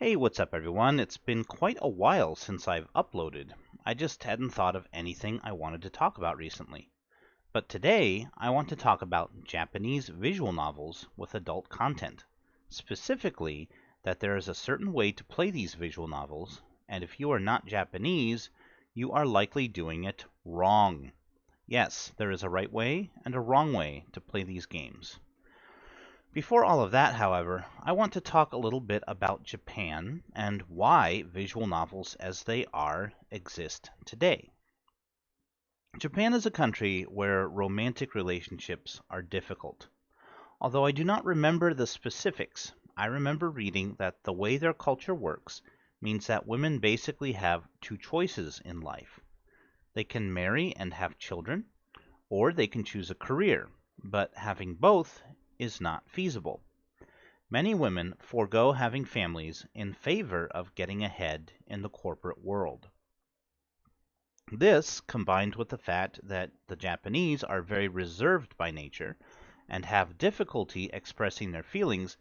Hey, what's up everyone? It's been quite a while since I've uploaded. I just hadn't thought of anything I wanted to talk about recently. But today, I want to talk about Japanese visual novels with adult content. Specifically, that there is a certain way to play these visual novels, and if you are not Japanese, you are likely doing it wrong. Yes, there is a right way and a wrong way to play these games. Before all of that, however, I want to talk a little bit about Japan and why visual novels as they are exist today. Japan is a country where romantic relationships are difficult. Although I do not remember the specifics, I remember reading that the way their culture works means that women basically have two choices in life. They can marry and have children, or they can choose a career, but having both is not feasible. Many women forego having families in favor of getting ahead in the corporate world. This, combined with the fact that the Japanese are very reserved by nature and have difficulty expressing their feelings,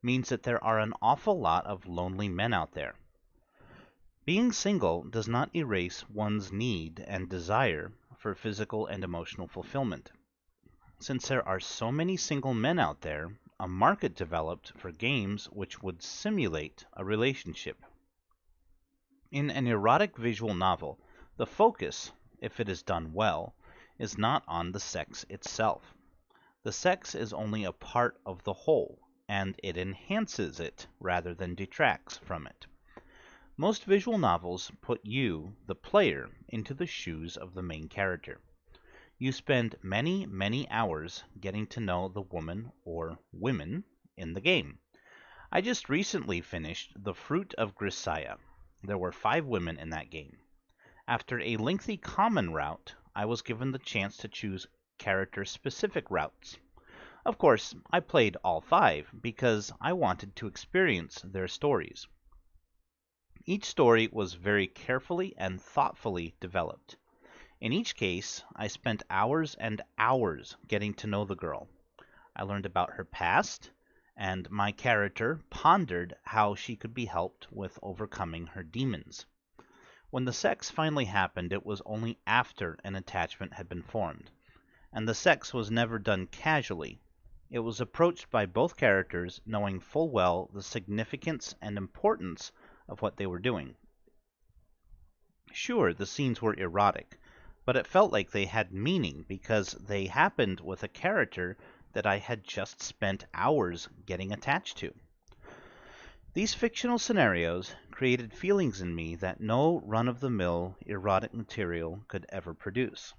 means that there are an awful lot of lonely men out there. Being single does not erase one's need and desire for physical and emotional fulfillment. Since there are so many single men out there, a market developed for games which would simulate a relationship. In an erotic visual novel, the focus, if it is done well, is not on the sex itself. The sex is only a part of the whole, and it enhances it rather than detracts from it. Most visual novels put you, the player, into the shoes of the main character. You spend many, many hours getting to know the woman or women in the game. I just recently finished The Fruit of Grisaya. There were 5 women in that game. After a lengthy common route, I was given the chance to choose character-specific routes. Of course, I played all 5 because I wanted to experience their stories. Each story was very carefully and thoughtfully developed. In each case, I spent hours and hours getting to know the girl. I learned about her past, and my character pondered how she could be helped with overcoming her demons. When the sex finally happened, it was only after an attachment had been formed, and the sex was never done casually. It was approached by both characters knowing full well the significance and importance of what they were doing. Sure, the scenes were erotic, but it felt like they had meaning because they happened with a character that I had just spent hours getting attached to. These fictional scenarios created feelings in me that no run-of-the-mill erotic material could ever produce.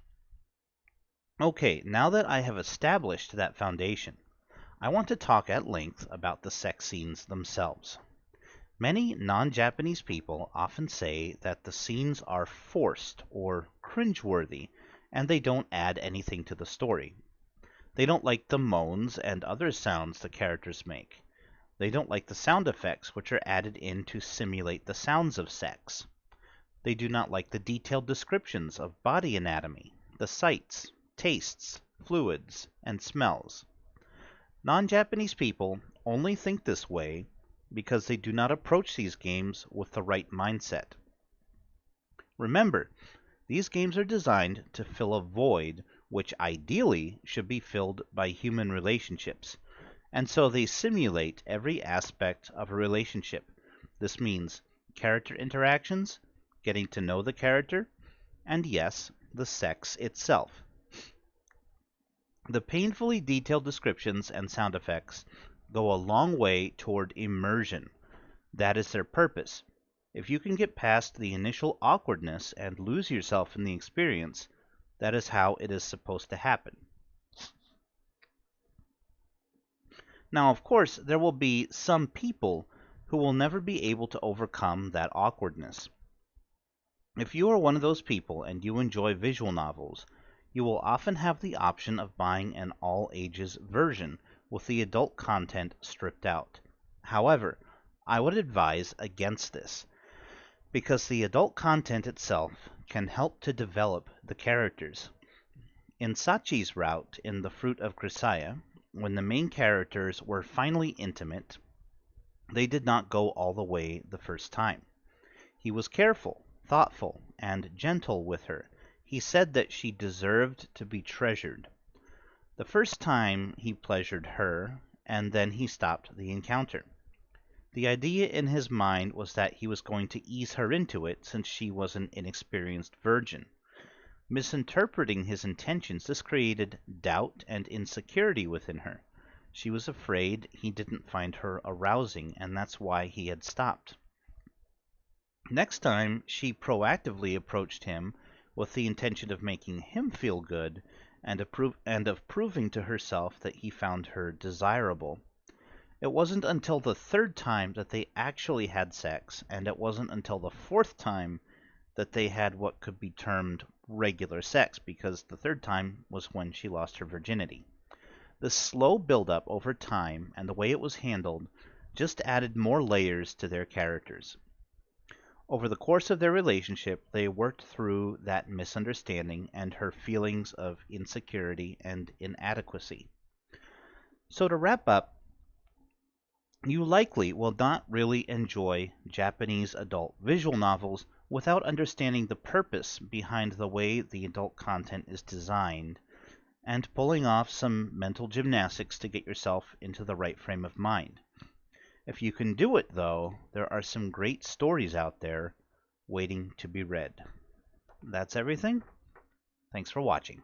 Okay, now that I have established that foundation, I want to talk at length about the sex scenes themselves. Many non-Japanese people often say that the scenes are forced or cringeworthy, and they don't add anything to the story. They don't like the moans and other sounds the characters make. They don't like the sound effects which are added in to simulate the sounds of sex. They do not like the detailed descriptions of body anatomy, the sights, tastes, fluids, and smells. Non-Japanese people only think this way because they do not approach these games with the right mindset. Remember, these games are designed to fill a void which ideally should be filled by human relationships, and so they simulate every aspect of a relationship. This means character interactions, getting to know the character, and yes, the sex itself. The painfully detailed descriptions and sound effects go a long way toward immersion. That is their purpose. If you can get past the initial awkwardness and lose yourself in the experience, that is how it is supposed to happen. Now, of course, there will be some people who will never be able to overcome that awkwardness. If you are one of those people and you enjoy visual novels, you will often have the option of buying an all-ages version with the adult content stripped out. However, I would advise against this, because the adult content itself can help to develop the characters. In Sachi's route in The Fruit of Grisaya, when the main characters were finally intimate, They did not go all the way the first time. He was careful, thoughtful, and gentle with her. He said that she deserved to be treasured. The first time he pleasured her, and then he stopped the encounter. The idea in his mind was that he was going to ease her into it since she was an inexperienced virgin. Misinterpreting his intentions, this created doubt and insecurity within her. She was afraid he didn't find her arousing, and that's why he had stopped. Next time, she proactively approached him with the intention of making him feel good and of proving to herself that he found her desirable. It wasn't until the third time that they actually had sex, and it wasn't until the fourth time that they had what could be termed regular sex, because the third time was when she lost her virginity. The slow build-up over time and the way it was handled just added more layers to their characters. Over the course of their relationship, they worked through that misunderstanding and her feelings of insecurity and inadequacy. So to wrap up, you likely will not really enjoy Japanese adult visual novels without understanding the purpose behind the way the adult content is designed and pulling off some mental gymnastics to get yourself into the right frame of mind. If you can do it, though, there are some great stories out there waiting to be read. That's everything. Thanks for watching.